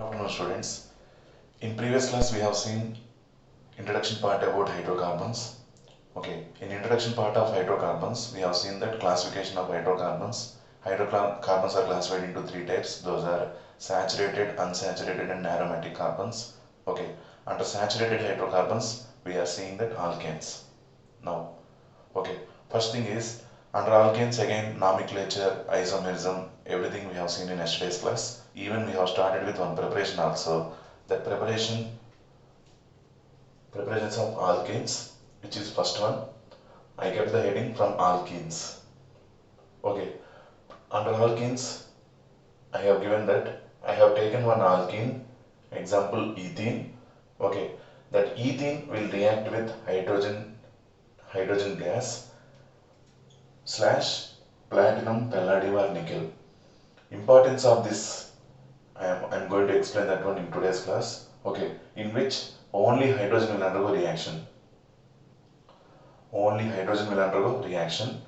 Good afternoon, students. In previous class, we have seen introduction part about hydrocarbons. Okay, in introduction part of hydrocarbons, we have seen that classification of hydrocarbons. Hydrocarbons are classified into three types. Those are saturated, unsaturated, and aromatic carbons. Okay, under saturated hydrocarbons, we are seeing that alkanes. Now, okay, first thing is under alkanes again nomenclature, isomerism, everything we have seen in yesterday's class. Even we have started with one preparation also. That preparations of alkanes, which is first one. I kept the heading from alkenes. Okay, under alkenes, I have given that I have taken one alkene, example ethene. Okay, that ethene will react with hydrogen gas slash platinum, palladium or nickel. Importance of this, I'm going to explain that one in today's class. Okay, in which only hydrogen will undergo reaction. Only hydrogen will undergo reaction.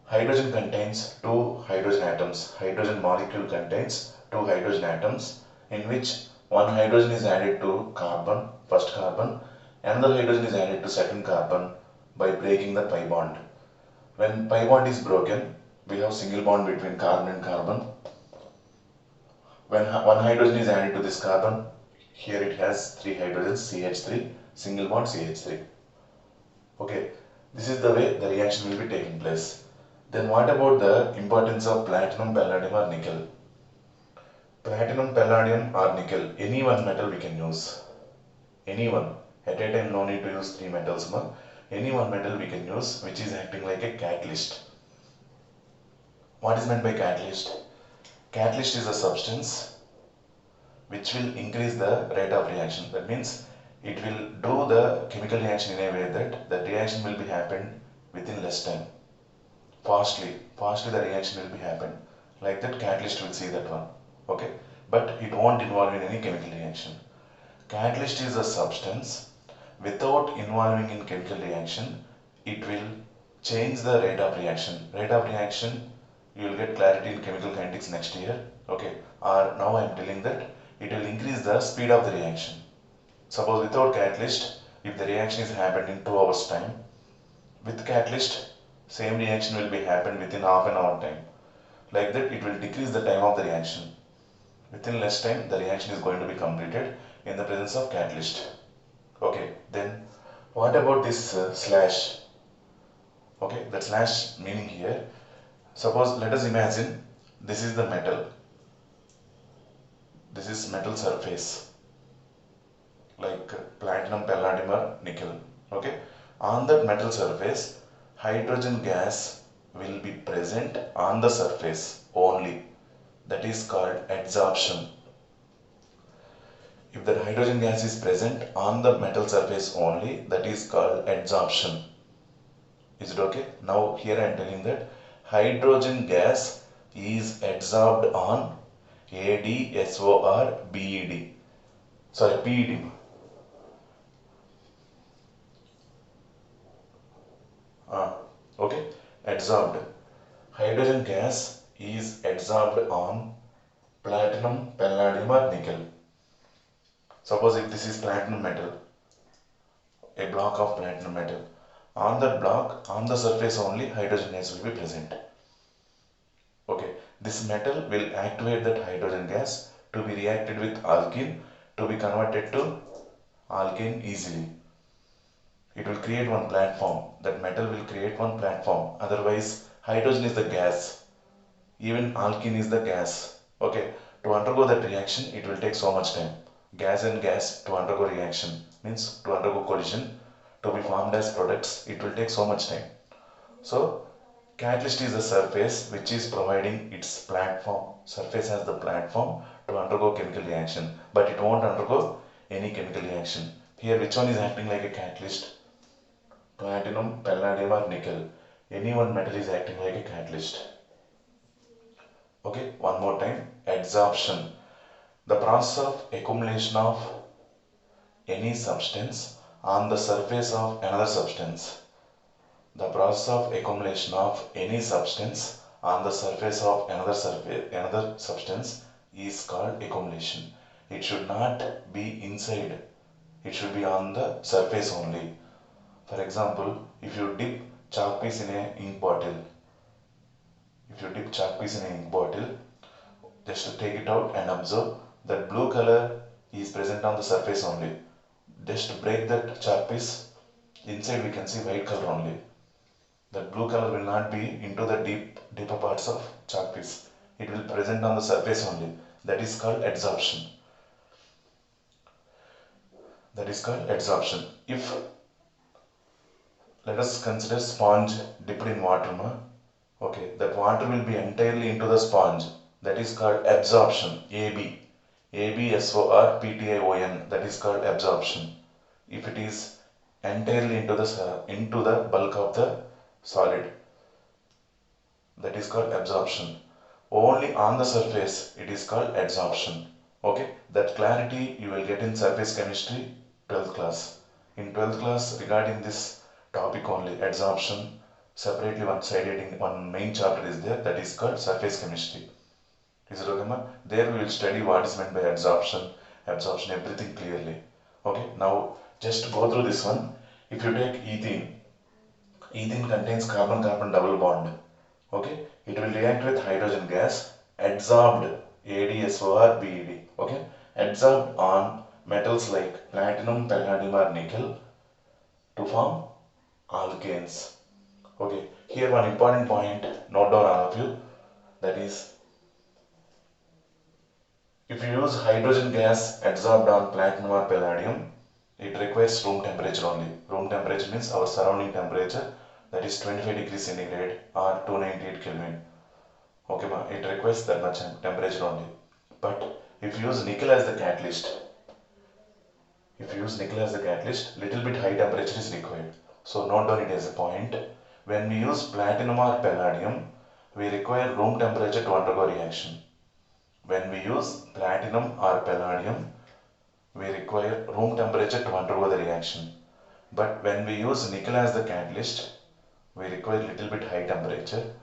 Hydrogen contains two hydrogen atoms. Hydrogen molecule contains two hydrogen atoms in which one hydrogen is added to carbon, first carbon, another hydrogen is added to second carbon by breaking the pi bond. When pi bond is broken, we have single bond between carbon and carbon. When one hydrogen is added to this carbon, here it has three hydrogens, CH3, single bond CH3. Okay, this is the way the reaction will be taking place. Then what about the importance of platinum, palladium or nickel? Platinum, palladium or nickel, any one metal we can use. Any one. At a time no need to use three metals more. Any one metal we can use which is acting like a catalyst. What is meant by catalyst? Catalyst is a substance which will increase the rate of reaction. That means it will do the chemical reaction in a way that the reaction will be happened within less time. Fastly the reaction will be happened. Like that catalyst will see that one. Okay, but it won't involve in any chemical reaction. Catalyst is a substance without involving in chemical reaction, it will change the rate of reaction. Rate of reaction, you will get clarity in chemical kinetics next year. Okay, or now I am telling that it will increase the speed of the reaction. Suppose without catalyst, if the reaction is happened in 2 hours time, with catalyst, same reaction will be happened within half an hour time. Like that, it will decrease the time of the reaction. Within less time, the reaction is going to be completed in the presence of catalyst. Okay, then what about this slash? Okay, that slash meaning here. Suppose let us imagine this is the metal. This is metal surface like platinum, palladium or nickel. Okay, on that metal surface, hydrogen gas will be present on the surface only. That is called adsorption. If the hydrogen gas is present on the metal surface only, that is called adsorption. Is it okay? Now here I am telling that hydrogen gas is adsorbed on AdSOR Sorry, PED. Okay, adsorbed. Hydrogen gas is adsorbed on platinum, palladium or nickel. Suppose if this is platinum metal, a block of platinum metal. On that block, on the surface only, hydrogen gas will be present. Okay, this metal will activate that hydrogen gas to be reacted with alkene to be converted to alkane easily. It will create one platform. That metal will create one platform. Otherwise, hydrogen is the gas. Even alkene is the gas. Okay, to undergo that reaction, it will take so much time. Gas and gas to undergo reaction means to undergo collision to be formed as products, it will take so much time. So, catalyst is the surface which is providing its platform. Surface has the platform to undergo chemical reaction, but it won't undergo any chemical reaction. Here, which one is acting like a catalyst? Platinum, palladium or nickel. Any one metal is acting like a catalyst. Okay, one more time. Adsorption. The process of accumulation of any substance on the surface of another substance. The process of accumulation of any substance on the surface of another substance is called accumulation. It should not be inside. It should be on the surface only. For example, if you dip chalk piece in a ink bottle, just take it out and observe that blue color is present on the surface only. Just break that chalk piece, inside we can see white color only. That blue color will not be into the deeper parts of chalk piece. It will present on the surface only. That is called adsorption. If let us consider sponge dipped in water, okay, that water will be entirely into the sponge. That is called absorption. Absorption. That is called absorption. If it is entirely into the bulk of the solid, that is called absorption. Only on the surface, it is called adsorption. Okay, that clarity you will get in surface chemistry 12th class. In 12th class, regarding this topic only, adsorption, separately one main chapter is there, that is called surface chemistry. Is it okay, ma? There we will study what is meant by absorption, everything clearly. Okay, now just go through this one. If you take ethene contains carbon-carbon double bond. Okay, it will react with hydrogen gas, adsorbed, AdSOR, okay, adsorbed on metals like platinum, palladium or nickel to form alkanes. Okay, here one important point, note down all of you, that is, if you use hydrogen gas adsorbed on platinum or palladium, it requires room temperature only. Room temperature means our surrounding temperature, that is 25 degrees centigrade or 298 Kelvin. Okay, ma, it requires that much temperature only. But if you use nickel as the catalyst, little bit high temperature is required. So note down it as a point. When we use platinum or palladium, we require room temperature to undergo reaction. When we use platinum or palladium, we require room temperature to undergo the reaction. But when we use nickel as the catalyst, we require little bit high temperature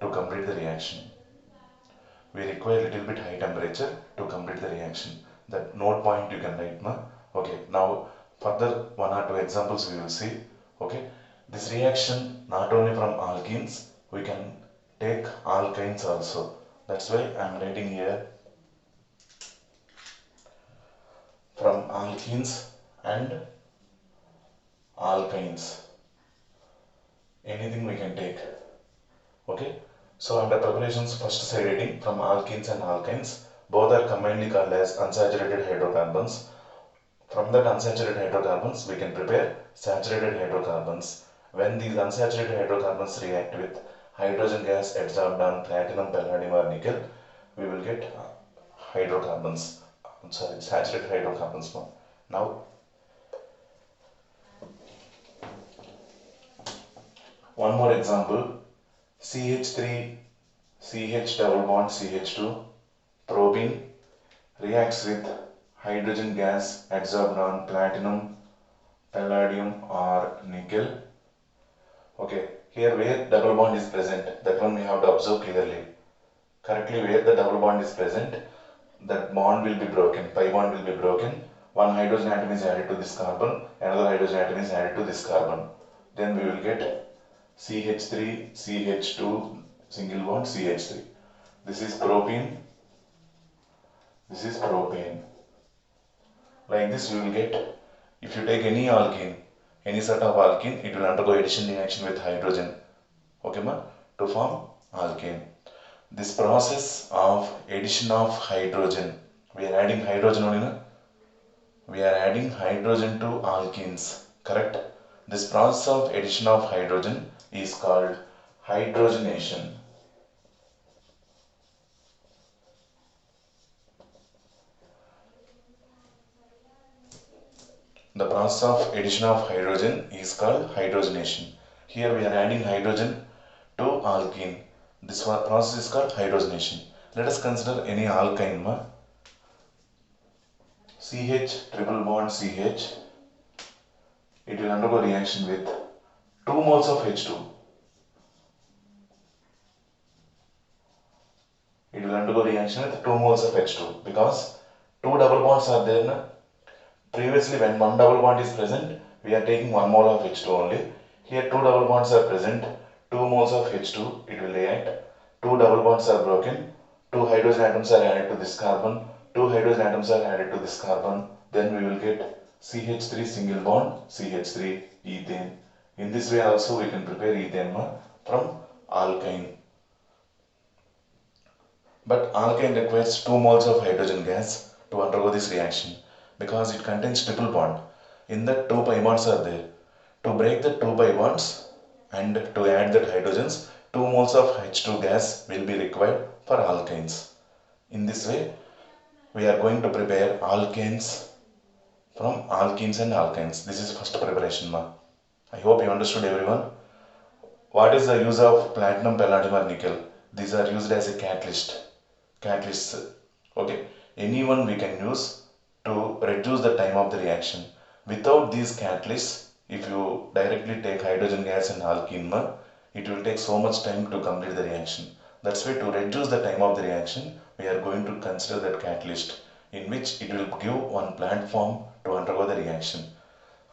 to complete the reaction. That note point you can write, ma. Okay, now further one or two examples we will see. Okay, this reaction not only from alkenes, we can take alkynes also. That's why I am writing here from alkenes and alkynes. Anything we can take. Okay, so under preparations, first side reading from alkenes and alkynes. Both are commonly called as unsaturated hydrocarbons. From that unsaturated hydrocarbons, we can prepare saturated hydrocarbons. When these unsaturated hydrocarbons react with hydrogen gas adsorbed on platinum, palladium or nickel, we will get saturated hydrocarbons. Now, one more example, CH3, CH double bond CH2, propene reacts with hydrogen gas adsorbed on platinum, palladium or nickel. Okay, here where double bond is present, that one we have to observe clearly. Correctly where the double bond is present, that bond will be broken, pi bond will be broken. One hydrogen atom is added to this carbon, another hydrogen atom is added to this carbon. Then we will get CH3, CH2, single bond CH3. This is propene. Like this you will get, if you take any alkene, any sort of alkene, it will undergo addition reaction with hydrogen, okay ma, to form alkane. This process of addition of hydrogen, we are adding hydrogen only, na? We are adding hydrogen to alkenes, correct? This process of addition of hydrogen is called hydrogenation. The process of addition of hydrogen is called hydrogenation. Here we are adding hydrogen to alkene. This process is called hydrogenation. Let us consider any alkyne, ma. CH triple bond CH. It will undergo reaction with 2 moles of H2. It will undergo reaction with 2 moles of H2 because Two double bonds are there. Na? Previously, when one double bond is present, we are taking 1 mole of H2 only. Here, two double bonds are present, 2 moles of H2 it will react. Two double bonds are broken, two hydrogen atoms are added to this carbon, two hydrogen atoms are added to this carbon. Then we will get CH3 single bond, CH3 ethane. In this way also we can prepare ethane from alkyne. But alkyne requires 2 moles of hydrogen gas to undergo this reaction because it contains triple bond. In that 2 pi bonds are there. To break the 2 pi bonds and to add that hydrogens, 2 moles of H2 gas will be required for alkynes. In this way, we are going to prepare alkanes from alkenes and alkynes. This is first preparation. I hope you understood everyone. What is the use of platinum, palladium or nickel? These are used as a catalysts. Okay, anyone we can use to reduce the time of the reaction. Without these catalysts, if you directly take hydrogen gas and alkene, it will take so much time to complete the reaction. That's why to reduce the time of the reaction, we are going to consider that catalyst in which it will give one platform to undergo the reaction.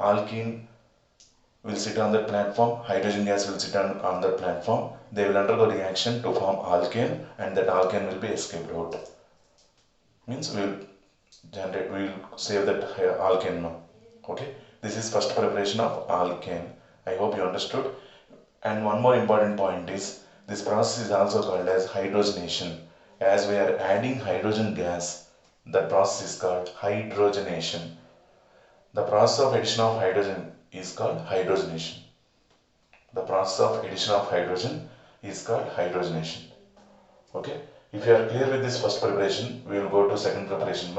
Alkene will sit on that platform, hydrogen gas will sit on that platform. They will undergo reaction to form alkane and that alkane will be escaped out. Means we will save that alkane. Okay, this is first preparation of alkane. I hope you understood. And one more important point is this process is also called as hydrogenation. As we are adding hydrogen gas, the process is called hydrogenation. The process of addition of hydrogen is called hydrogenation. The process of addition of hydrogen is called hydrogenation. Okay. If you are clear with this first preparation, we will go to second preparation.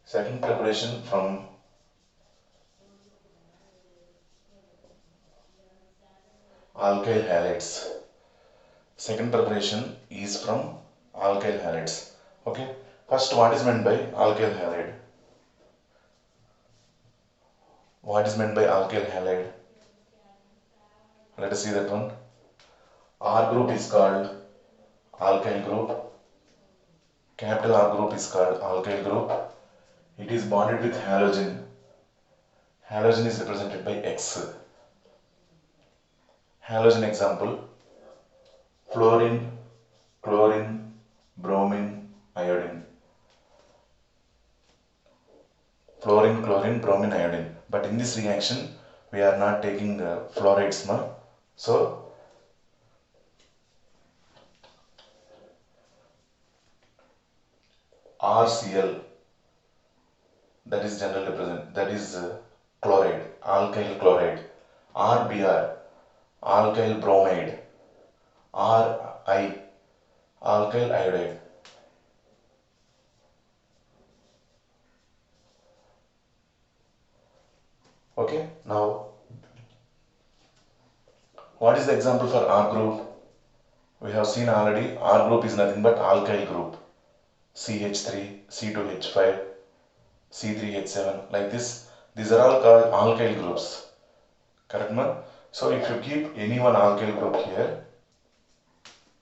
Second preparation from alkyl halides. Second preparation is from alkyl halides. Okay. First, what is meant by alkyl halide? What is meant by alkyl halide? Let us see that one. R group is called alkyl group. Capital R group is called alkyl group. It is bonded with halogen. Halogen is represented by X. Halogen example: fluorine, chlorine, bromine, iodine. Fluorine, chlorine, bromine, iodine. But in this reaction, we are not taking fluorides. So, RCl, that is generally represent, that is chloride, alkyl chloride. RBr, alkyl bromide. Ri, alkyl iodide. Okay, now what is the example for R group? We have seen already R group is nothing but alkyl group. CH3, C2H5, C3H7, like this. These are all called alkyl groups. Correct, man? So if you keep any one alkyl group here,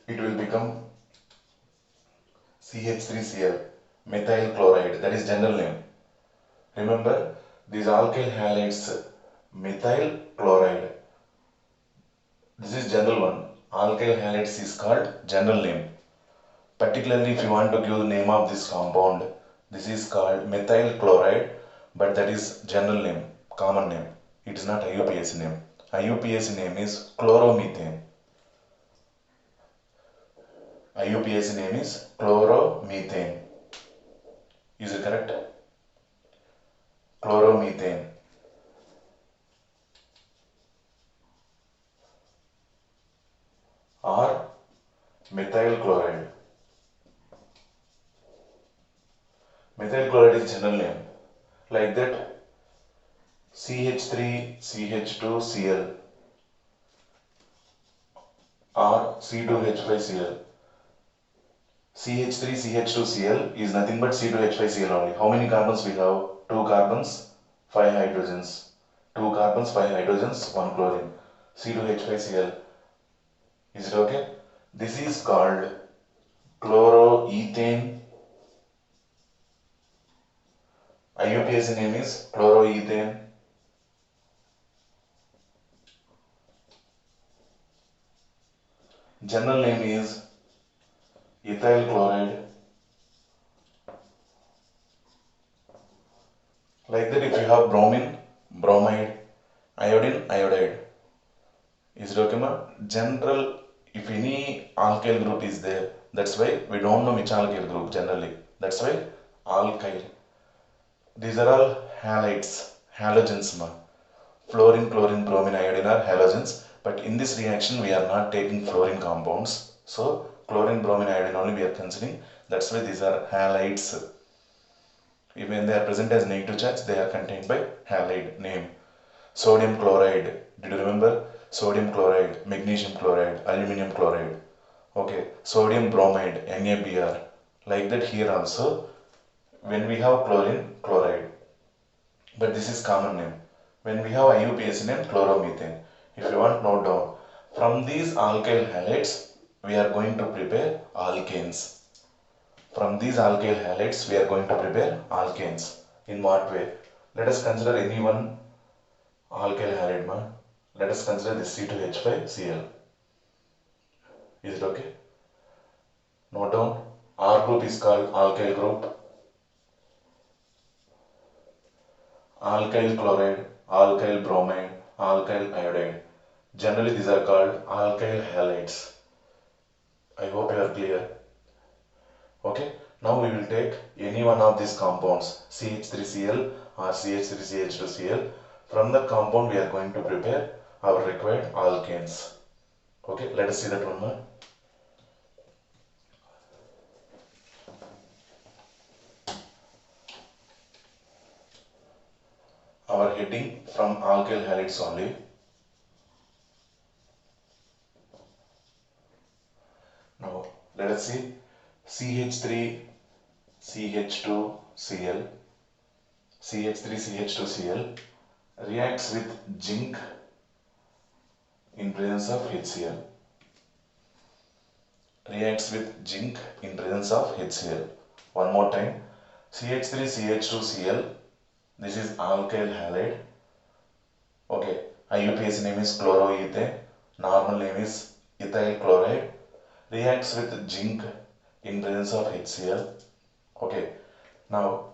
it will become CH3Cl, methyl chloride, that is general name. Remember, these alkyl halides, methyl chloride. This is general one. Alkyl halides is called general name. Particularly if you want to give the name of this compound, this is called methyl chloride, but that is general name, common name. It is not IUPAC name. IUPAC name is chloromethane. IUPAC name is chloromethane. Is it correct? Chloromethane. Or methyl chloride. Methyl chloride is general name. Like that, CH3, CH2Cl or C2H5Cl. CH3, CH2Cl is nothing but C2H5Cl only. How many carbons we have? 2 carbons, 5 hydrogens. 2 carbons, 5 hydrogens, 1 chlorine. C2H5Cl. Is it okay? This is called chloroethane. IUPAC name is chloroethane. General name is ethyl chloride. Like that, if you have bromine, bromide, iodine, iodide. Is it okay, ma? General, if any alkyl group is there, that's why we don't know which alkyl group generally. That's why alkyl. These are all halides, halogens, ma. Fluorine, chlorine, bromine, iodine are halogens. But in this reaction, we are not taking fluorine compounds. So chlorine, bromine, iodine only we are considering. That's why these are halides. Even when they are present as negative charge, they are contained by halide name. Sodium chloride. Did you remember? Sodium chloride, magnesium chloride, aluminum chloride. Okay. Sodium bromide, NaBr. Like that here also, when we have chlorine, chloride. But this is common name. When we have IUPAC name, chloromethane. If you want, note down. From these alkyl halides, we are going to prepare alkanes. From these alkyl halides, we are going to prepare alkanes. In what way? Let us consider any one alkyl halide, ma. Let us consider this C2H5Cl. Is it okay? Note down. R group is called alkyl group. Alkyl chloride, alkyl bromide, alkyl iodide. Generally, these are called alkyl halides. I hope you are clear. Okay. Now we will take any one of these compounds, CH3Cl or CH3CH2Cl. From that compound, we are going to prepare our required alkanes. Okay, let us see that one more. Our heading from alkyl halides only. Now let us see CH3CH2Cl. CH3CH2Cl reacts with zinc in presence of HCl. Reacts with zinc in presence of HCl. One more time. CH3CH2Cl. This is alkyl halide. Okay. IUPAC name is chloroethane. Normal name is ethyl chloride. Reacts with zinc in presence of HCl. Okay. Now,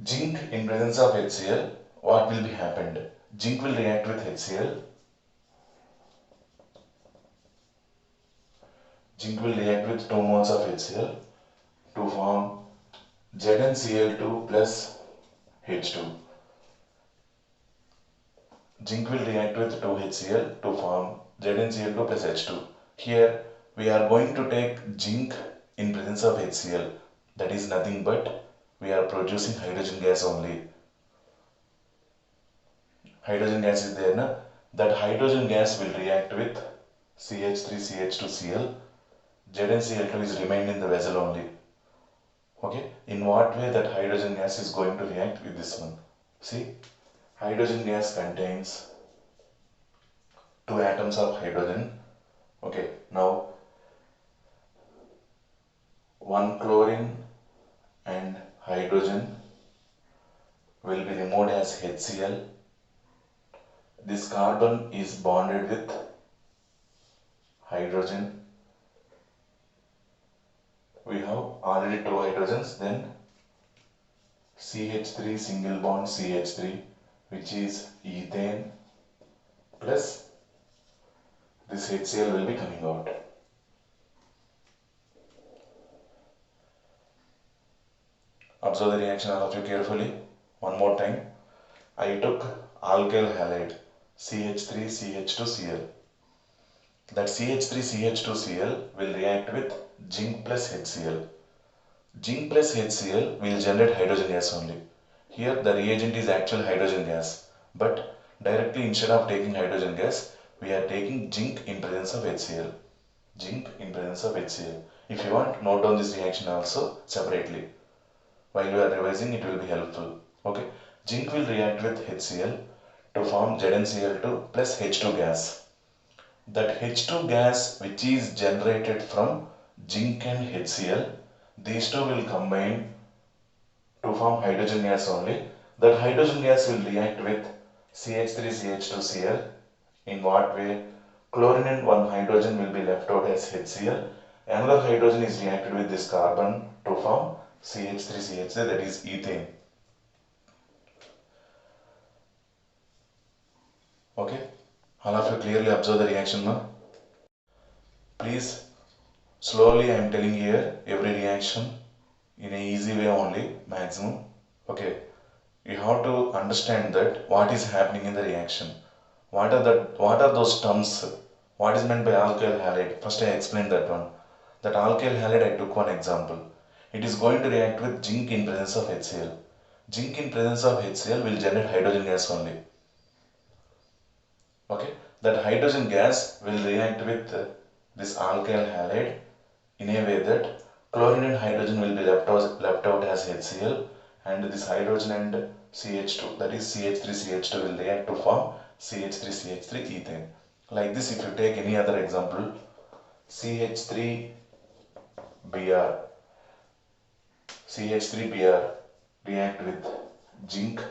zinc in presence of HCl, what will be happened? Zinc will react with HCl. Zinc will react with 2 moles of HCl to form ZnCl2 plus H2. Zinc will react with 2HCl to form ZnCl2 plus H2. Here we are going to take zinc in presence of HCl. That is nothing but we are producing hydrogen gas only. Hydrogen gas is there, na? That hydrogen gas will react with CH3CH2Cl. ZnCl2 is remained in the vessel only. Okay. In what way that hydrogen gas is going to react with this one? See, hydrogen gas contains 2 atoms of hydrogen. Okay. Now, 1 chlorine and hydrogen will be removed as HCl. This carbon is bonded with hydrogen. We have already 2 hydrogens, then CH3 single bond CH3, which is ethane, plus this HCl will be coming out. Observe the reaction, all of you, carefully. One more time. I took alkyl halide CH3CH2Cl. That CH3CH2Cl will react with zinc plus HCl. Zinc plus HCl will generate hydrogen gas only. Here the reagent is actual hydrogen gas, but directly instead of taking hydrogen gas, we are taking zinc in presence of HCl. Zinc in presence of HCl. If you want, note down this reaction also separately. While you are revising, it will be helpful. Okay. Zinc will react with HCl to form ZnCl2 plus H2 gas. That H2 gas which is generated from zinc and HCl, these two will combine to form hydrogen gas only. That hydrogen gas will react with CH3CH2Cl. In what way? Chlorine and one hydrogen will be left out as HCl. Another hydrogen is reacted with this carbon to form CH3CH3, that is ethane. Okay, all of you clearly observe the reaction now. Please, slowly I am telling here every reaction in a easy way only, maximum. Okay, you have to understand that what is happening in the reaction. What are those terms? What is meant by alkyl halide? First I explained that one. That alkyl halide, I took one example. It is going to react with zinc in presence of HCl. Zinc in presence of HCl will generate hydrogen gas only. Okay, that hydrogen gas will react with this alkyl halide in a way that chlorine and hydrogen will be left out as HCl, and this hydrogen and CH2, that is CH3CH2, will react to form CH3CH3 ethane. Like this, if you take any other example, CH3Br, CH3Br react with zinc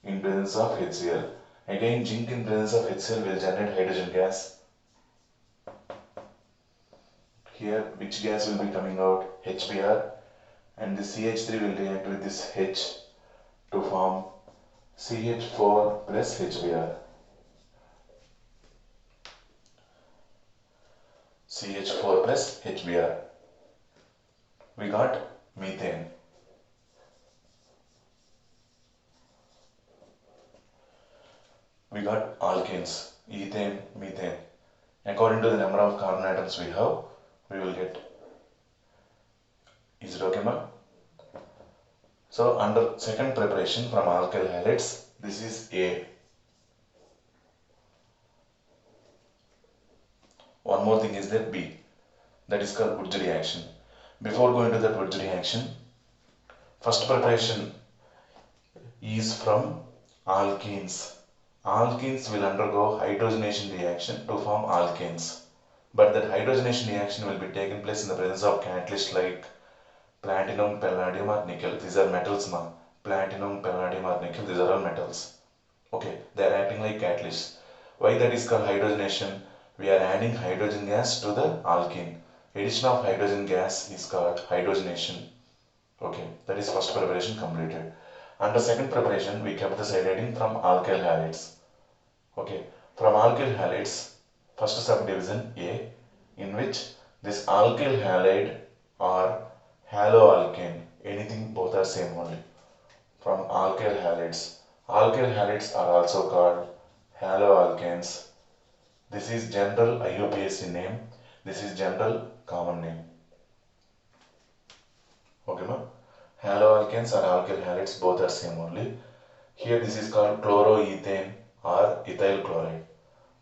in presence of HCl. Again, zinc in presence of HCl will generate hydrogen gas. Here, which gas will be coming out? HBr, and the CH3 will react with this H to form CH4 plus HBr. CH4 plus HBr. We got methane. We got alkanes, ethane, methane. According to the number of carbon atoms we have, we will get. Is it okay, ma? So under second preparation from alkyl halides, this is A. One more thing is there, B. That is called Wurtz reaction. Before going to that Wurtz reaction, first preparation is from alkenes. Alkenes will undergo hydrogenation reaction to form alkanes. But that hydrogenation reaction will be taken place in the presence of catalysts like platinum, palladium or nickel. These are metals, ma. Platinum, palladium or nickel, these are all metals. Okay, they are acting like catalysts. Why that is called hydrogenation? We are adding hydrogen gas to the alkene. Addition of hydrogen gas is called hydrogenation. Okay, that is first preparation completed. Under second preparation, we kept the side heading from alkyl halides. Okay, from alkyl halides, first subdivision A, in which this alkyl halide or haloalkane, anything, both are same only. From alkyl halides. Alkyl halides are also called haloalkanes. This is general IUPAC name. This is general common name. Okay, ma? Haloalkanes or alkyl halides, both are same only. Here this is called chloroethane or ethyl chloride.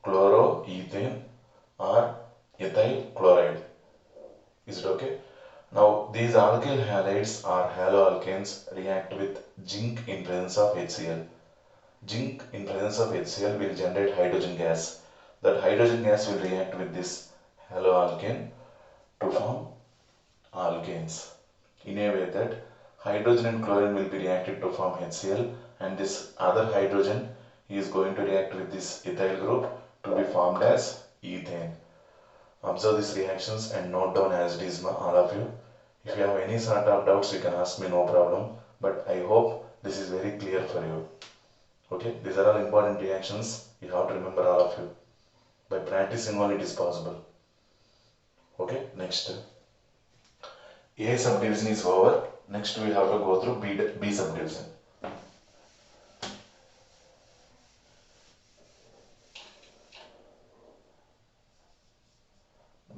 Chloroethane or ethyl chloride. Is it okay? Now these alkyl halides or haloalkanes react with zinc in presence of HCl. Zinc in presence of HCl will generate hydrogen gas. That hydrogen gas will react with this haloalkane to form alkanes. In a way that hydrogen and chlorine will be reacted to form HCl, and this other hydrogen is going to react with this ethyl group to be formed as ethane. Observe these reactions and note down as it is, all of you. If you have any sort of doubts, you can ask me, no problem. But I hope this is very clear for you. Okay, these are all important reactions. You have to remember, all of you. By practicing all, it is possible. Okay, next. A subdivision is over. Next we have to go through B subdivision.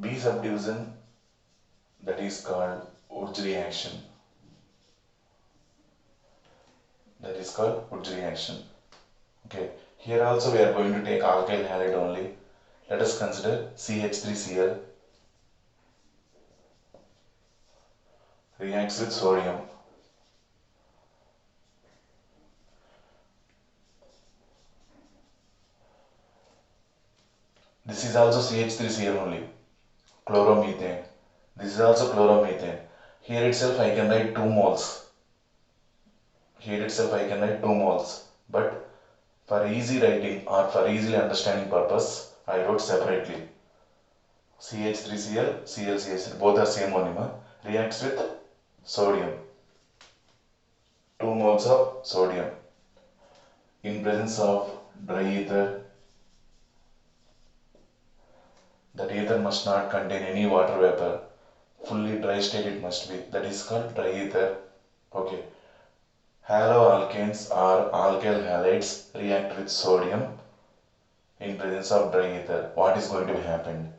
B subdivision, that is called Wurtz reaction. That is called Wurtz reaction. Okay, here also we are going to take alkyl halide only. Let us consider CH3Cl reacts with sodium. This is also CH3Cl only, chloromethane. This is also chloromethane. Here itself I can write 2 moles. Here itself I can write 2 moles. But for easy writing or for easily understanding purpose, I wrote separately. CH3Cl, ClCH3, both are same monomer, reacts with sodium. 2 moles of sodium in presence of dry ether. That ether must not contain any water vapor. Fully dry state it must be. That is called dry ether. Okay. Haloalkanes or alkyl halides react with sodium in presence of dry ether. What is going to be happened?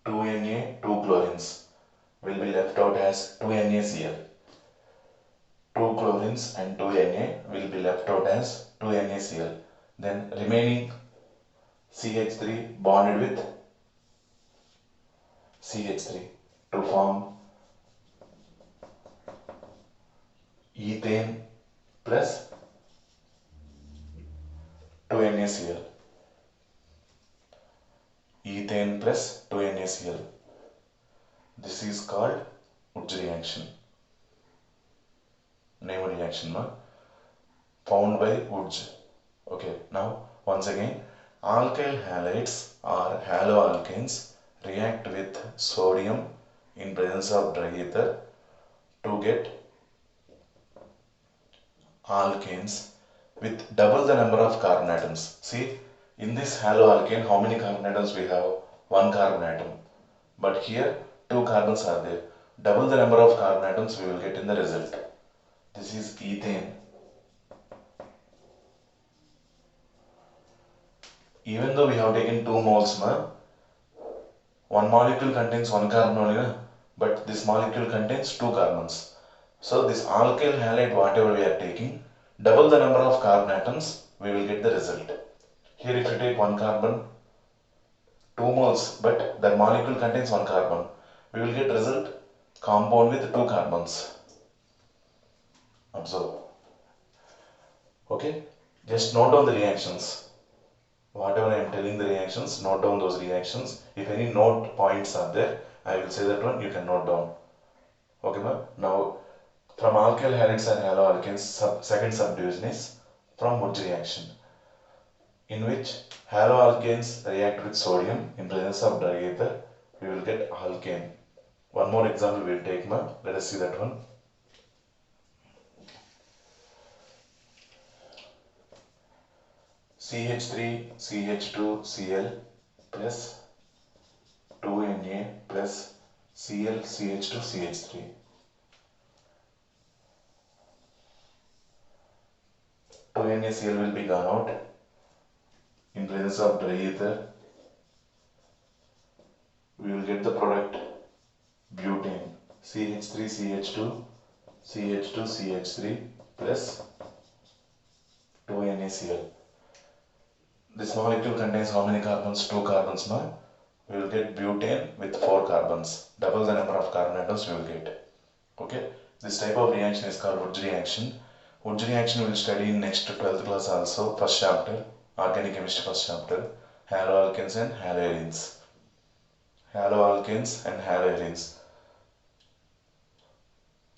2Na, 2 chlorines will be left out as 2NaCl. 2 chlorines and 2Na will be left out as 2NaCl. Then remaining CH3 bonded with CH3 to form ethane plus 2NaCl. Ethane plus 2NaCl. This is called Wurtz reaction. Name reaction found by Wurtz. Okay, now once again, alkyl halides or haloalkanes react with sodium in presence of dry ether to get alkanes with double the number of carbon atoms. See, in this haloalkane, how many carbon atoms we have? 1 carbon atom. But here, 2 carbons are there. Double the number of carbon atoms we will get in the result. This is ethane. Even though we have taken 2 moles, one molecule contains 1 carbon only, but this molecule contains 2 carbons. So this alkyl halide, whatever we are taking, double the number of carbon atoms, we will get the result. Here if you take 1 carbon, 2 moles, but that molecule contains 1 carbon, we will get result compound with 2 carbons. Observe. Okay, just note down the reactions. Whatever I am telling the reactions, note down those reactions. If any note points are there, I will say that one, you can note down. Okay, ma'am. Now, from alkyl halides and haloalkanes, second subdivision is from Wurtz reaction, in which haloalkanes react with sodium in presence of dry ether. We will get alkane. One more example we will take, ma'am. Let us see that one. CH3CH2Cl plus 2Na plus ClCH2CH3. 2NaCl will be gone out in presence of dry ether. We will get the product butane, CH3CH2CH2CH3 plus 2NaCl. This molecule contains how many carbons? 2 carbons, no? We will get butane with 4 carbons. Double the number of carbon atoms we will get. Okay? This type of reaction is called Wurtz reaction. Wurtz reaction we will study in next 12th class also. First chapter, organic chemistry first chapter. Haloalkanes and haloarenes. Haloalkanes and haloarenes.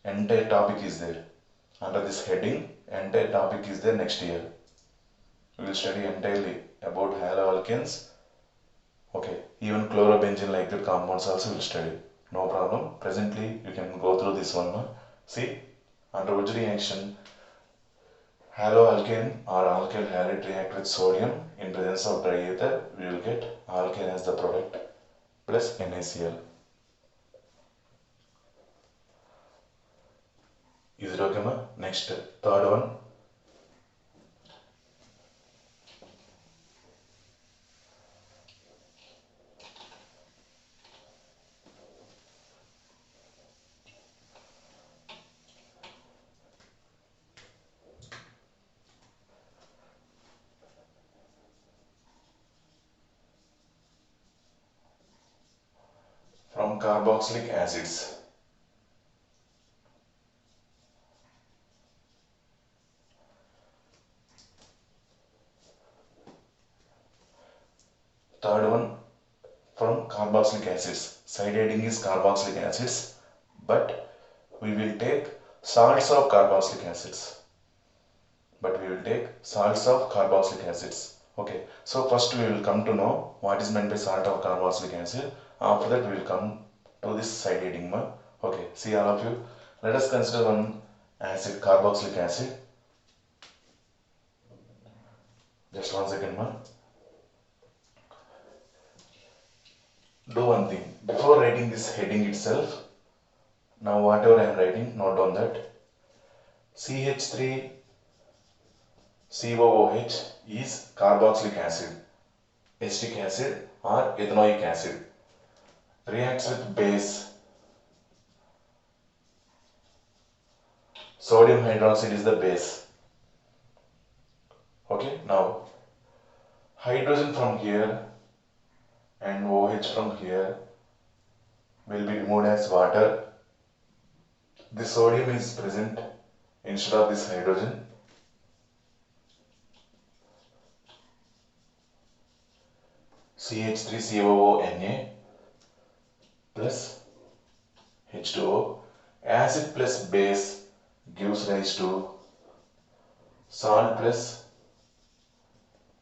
Entire topic is there. Under this heading, entire topic is there next year. We will study entirely about haloalkanes. Okay, even chlorobenzene like that compounds also will study. No problem. Presently, you can go through this one. See, under Wurtz reaction, haloalkane or alkyl halide react with sodium in presence of dry ether. We will get alkane as the product plus NaCl. Is it okay, ma? Next, third one. From carboxylic acids. Third one from carboxylic acids. Side heading is carboxylic acids, but we will take salts of carboxylic acids. Okay, so first we will come to know what is meant by salt of carboxylic acid. After that we will come to this side heading. Okay, see all of you. Let us consider one acid, carboxylic acid. Just 1 second. Do one thing. Before writing this heading itself, now whatever I am writing, note down that CH3COOH is carboxylic acid, acetic acid or ethanoic acid. Reacts with base. Sodium hydroxide is the base. Okay, now hydrogen from here and OH from here will be removed as water. The sodium is present instead of this hydrogen. CH3COONA plus H2O. Acid plus base gives rise to salt plus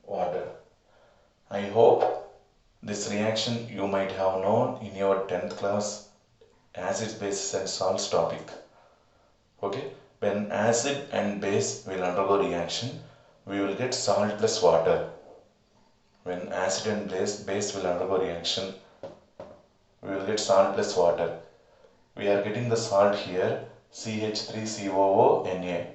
water. I hope this reaction you might have known in your 10th class acids, bases and salts topic. Okay, when acid and base will undergo reaction, we will get salt plus water. When acid and base will undergo reaction, we will get salt plus water. We are getting the salt here, CH3COONA.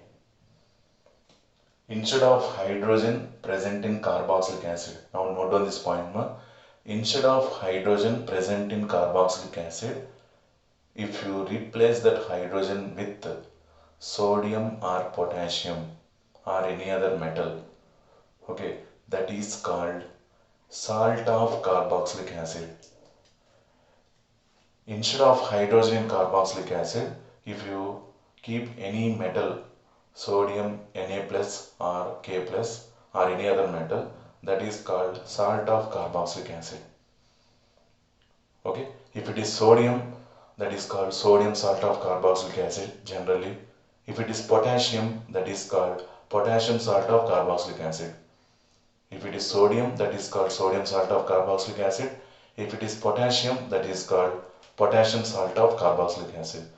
Instead of hydrogen present in carboxylic acid, now note down this point. Instead of hydrogen present in carboxylic acid, if you replace that hydrogen with sodium or potassium or any other metal, okay, that is called salt of carboxylic acid. Instead of hydrogen in carboxylic acid, if you keep any metal, sodium Na plus or K plus or any other metal, that is called salt of carboxylic acid. Okay, if it is sodium, that is called sodium salt of carboxylic acid generally. If it is potassium, that is called potassium salt of carboxylic acid. If it is sodium, that is called sodium salt of carboxylic acid. If it is potassium, that is called potassium salt of carboxylic acid.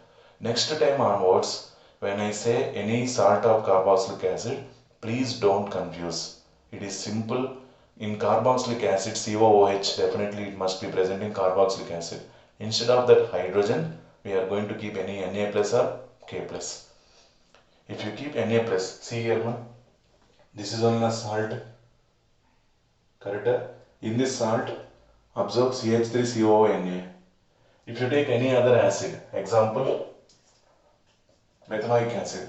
Next time onwards, when I say any salt of carboxylic acid, please don't confuse. It is simple. In carboxylic acid, COOH, definitely it must be present in carboxylic acid. Instead of that hydrogen, we are going to keep any Na plus or K plus. If you keep Na plus, see here, this is only a salt. Correct? In this salt, observe CH3COONA. If you take any other acid, example, methanoic acid,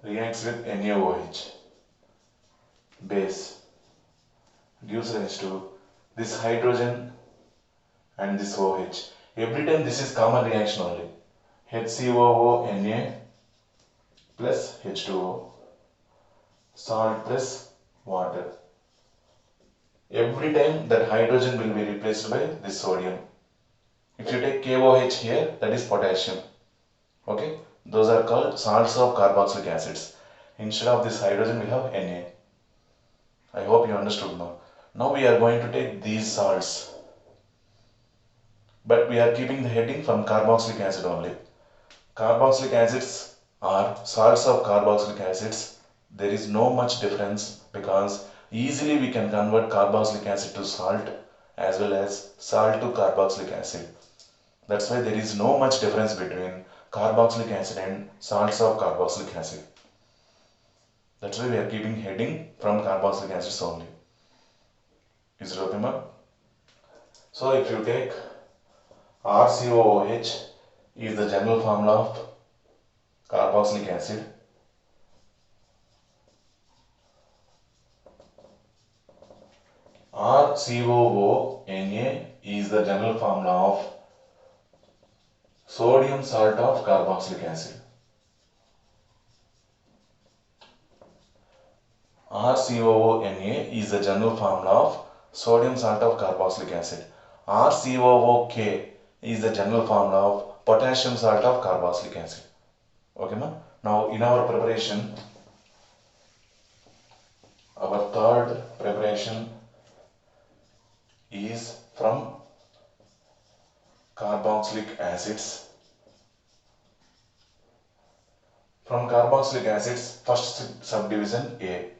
reacts with NaOH, base, gives rise to this hydrogen and this OH. Every time this is common reaction only. HCOONA plus H2O, salt plus water. Every time that hydrogen will be replaced by this sodium. If you take KOH here, that is potassium. Okay, those are called salts of carboxylic acids. Instead of this hydrogen, we have Na. I hope you understood now. Now we are going to take these salts, but we are keeping the heading from carboxylic acid only. Carboxylic acids are salts of carboxylic acids. There is no much difference because easily we can convert carboxylic acid to salt as well as salt to carboxylic acid. That's why there is no much difference between carboxylic acid and salts of carboxylic acid. That's why we are keeping heading from carboxylic acids only. Is it okay, ma'am? So if you take RCOOH is the general formula of carboxylic acid. RCOONA is the general formula of sodium salt of carboxylic acid. RCOONA is the general formula of sodium salt of carboxylic acid. RCOOK is the general formula of potassium salt of carboxylic acid. Okay, ma? Now in our preparation, our third preparation is from carboxylic acids. From carboxylic acids, first subdivision A,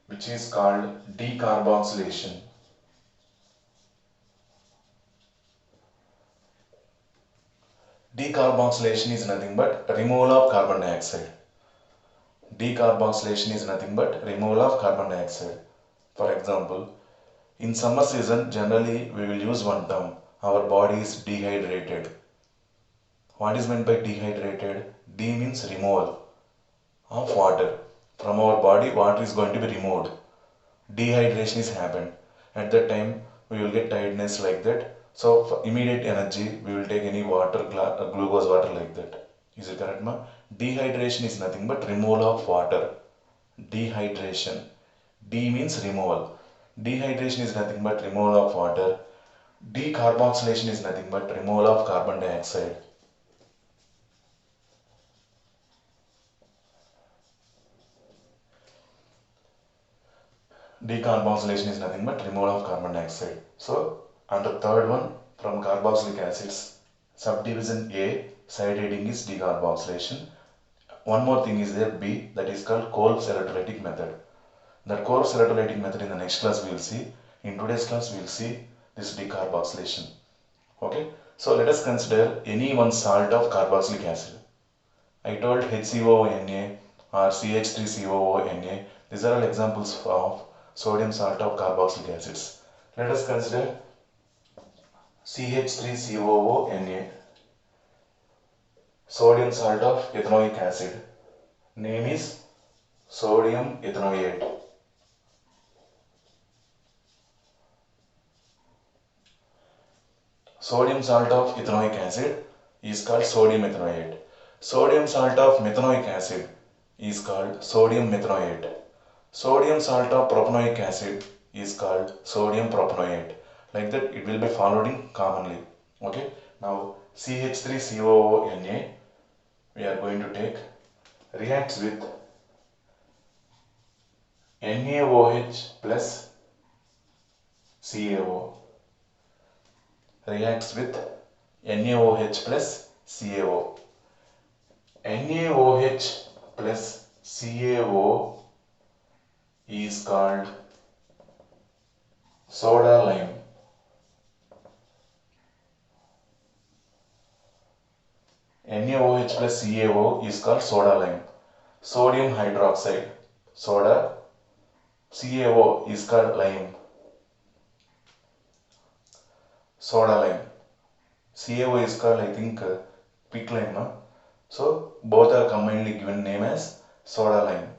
which is called decarboxylation. Decarboxylation is nothing but removal of carbon dioxide. Decarboxylation is nothing but removal of carbon dioxide. For example, in summer season, generally we will use one term. Our body is dehydrated. What is meant by dehydrated? D means removal of water. From our body, water is going to be removed. Dehydration is happened. At that time, we will get tiredness like that. So, for immediate energy, we will take any water, glucose water like that. Is it correct, ma? Dehydration is nothing but removal of water. Dehydration. D means removal. Dehydration is nothing but removal of water. Decarboxylation is nothing but removal of carbon dioxide. Decarboxylation is nothing but removal of carbon dioxide. So, and the third one from carboxylic acids, subdivision A, side heading is decarboxylation. One more thing is there, B, that is called Kolb's electrolytic method. That Kolb's electrolytic method in the next class we will see. In today's class we will see this decarboxylation. Okay, so let us consider any one salt of carboxylic acid. I told HCOONA or CH3COONA. These are all examples of sodium salt of carboxylic acids. Let us consider CH3COONA, sodium salt of ethanoic acid. Name is sodium ethanoate. Sodium salt of ethanoic acid is called sodium ethanoate. Sodium salt of methanoic acid is called sodium methanoate. Sodium salt of propanoic acid is called sodium propanoate. Like that it will be followed commonly. Okay. Now CH3COONA we are going to take, reacts with NaOH plus CaO. Reacts with NaOH plus CaO. NaOH plus CaO is called soda lime. NaOH plus CaO is called soda lime. Sodium hydroxide, soda. CaO is called lime. Soda lime. CaO is called, I think, quick lime. No? So both are commonly given name as soda lime.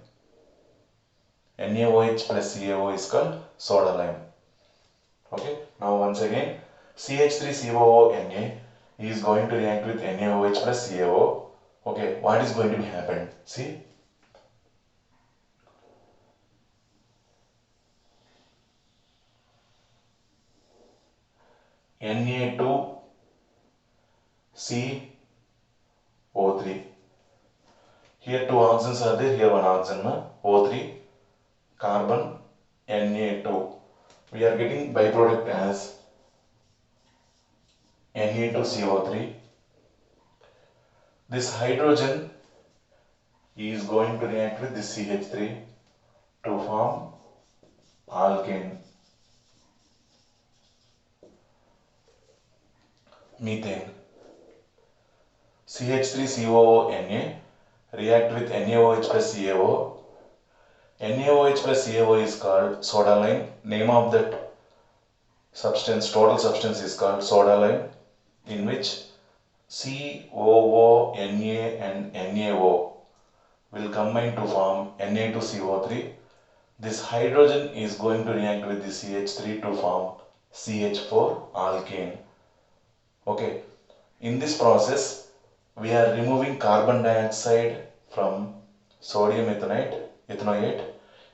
NaOH plus CaO is called soda lime. Okay. Now once again, CH3COONA is going to react with NaOH plus CaO. Okay. What is going to be happen? See. Na2CO3. Here two oxygens are there, here one oxygen, O3, carbon, Na2. We are getting byproduct as Na2CO3. This hydrogen is going to react with this CH3 to form alkane. Methane. CH3COONA react with NaOH plus CaO. NaOH plus CaO is called soda lime. Name of that substance, total substance is called soda lime, in which COONA and NaO will combine to form Na2CO3. This hydrogen is going to react with the CH3 to form CH4 alkane. Okay, in this process we are removing carbon dioxide from sodium ethanoate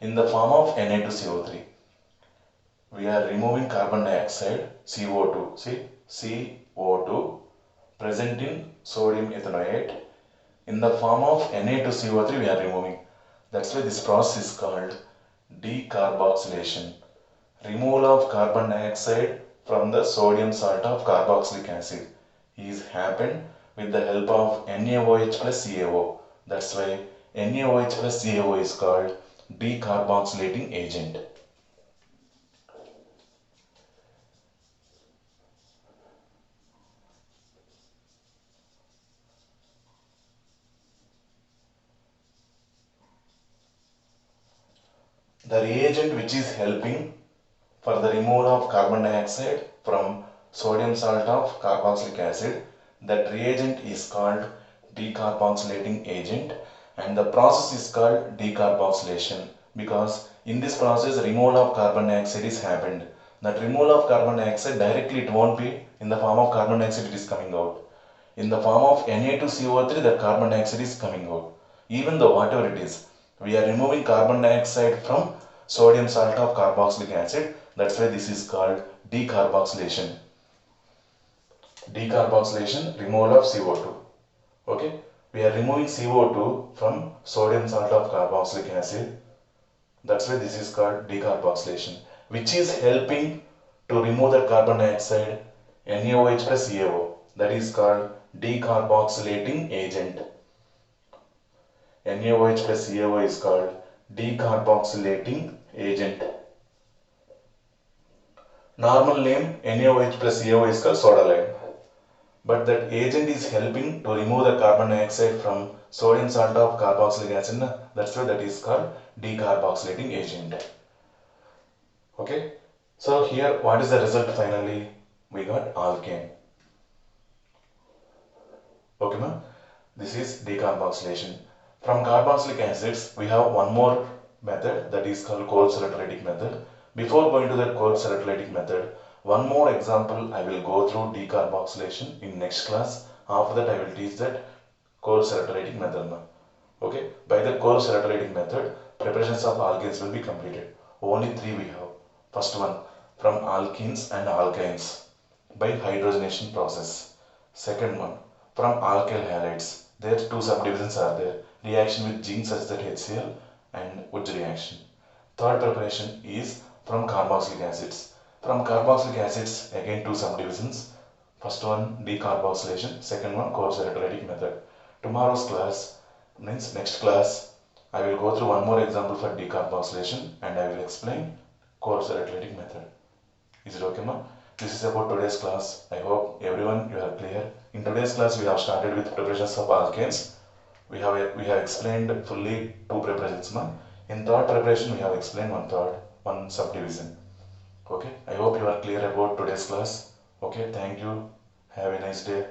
in the form of Na2CO3. We are removing carbon dioxide, CO2. See, CO2 present in sodium ethanoate. In the form of Na2CO3 we are removing. That's why this process is called decarboxylation. Removal of carbon dioxide from the sodium salt of carboxylic acid is happened with the help of NaOH plus CaO. That's why NaOH plus CaO is called decarboxylating agent. The reagent which is helping for the removal of carbon dioxide from sodium salt of carboxylic acid, that reagent is called decarboxylating agent, and the process is called decarboxylation because in this process removal of carbon dioxide is happened. That removal of carbon dioxide directly it won't be in the form of carbon dioxide it is coming out. In the form of Na2CO3 that carbon dioxide is coming out. Even though whatever it is, we are removing carbon dioxide from sodium salt of carboxylic acid. That's why this is called decarboxylation. Decarboxylation, removal of CO2. Okay, we are removing CO2 from sodium salt of carboxylic acid. That's why this is called decarboxylation, which is helping to remove the carbon dioxide NaOH plus CaO. That is called decarboxylating agent. NaOH plus CaO is called decarboxylating agent. Normal name NaOH plus CaO is called soda lime. But that agent is helping to remove the carbon dioxide from sodium salt of carboxylic acid. That's why that is called decarboxylating agent. Okay. So here what is the result finally? We got alkane. Okay, ma'am. This is decarboxylation. From carboxylic acids, we have one more method that is called Kolb's electrolytic method. Before going to the Kolb's electrolytic method, one more example I will go through decarboxylation in next class. After that, I will teach that Kolb's electrolytic method. Okay, by the Kolb's electrolytic method, preparations of alkanes will be completed. Only three we have. First one, from alkenes and alkynes by hydrogenation process. Second one, from alkyl halides. There two subdivisions are there. Reaction with zinc such that HCl and Wurtz reaction. Third preparation is from carboxylic acids. From carboxylic acids again two subdivisions. First one decarboxylation, second one Kolb's electrolytic method. Tomorrow's class means next class I will go through one more example for decarboxylation and I will explain Kolb's electrolytic method. Is it okay, ma'am? This is about today's class. I hope everyone you are clear. In today's class we have started with preparations of alkanes. We have explained fully two preparations, ma'am. In third preparation we have explained one subdivision. Okay. I hope you are clear about today's class. Okay. Thank you. Have a nice day.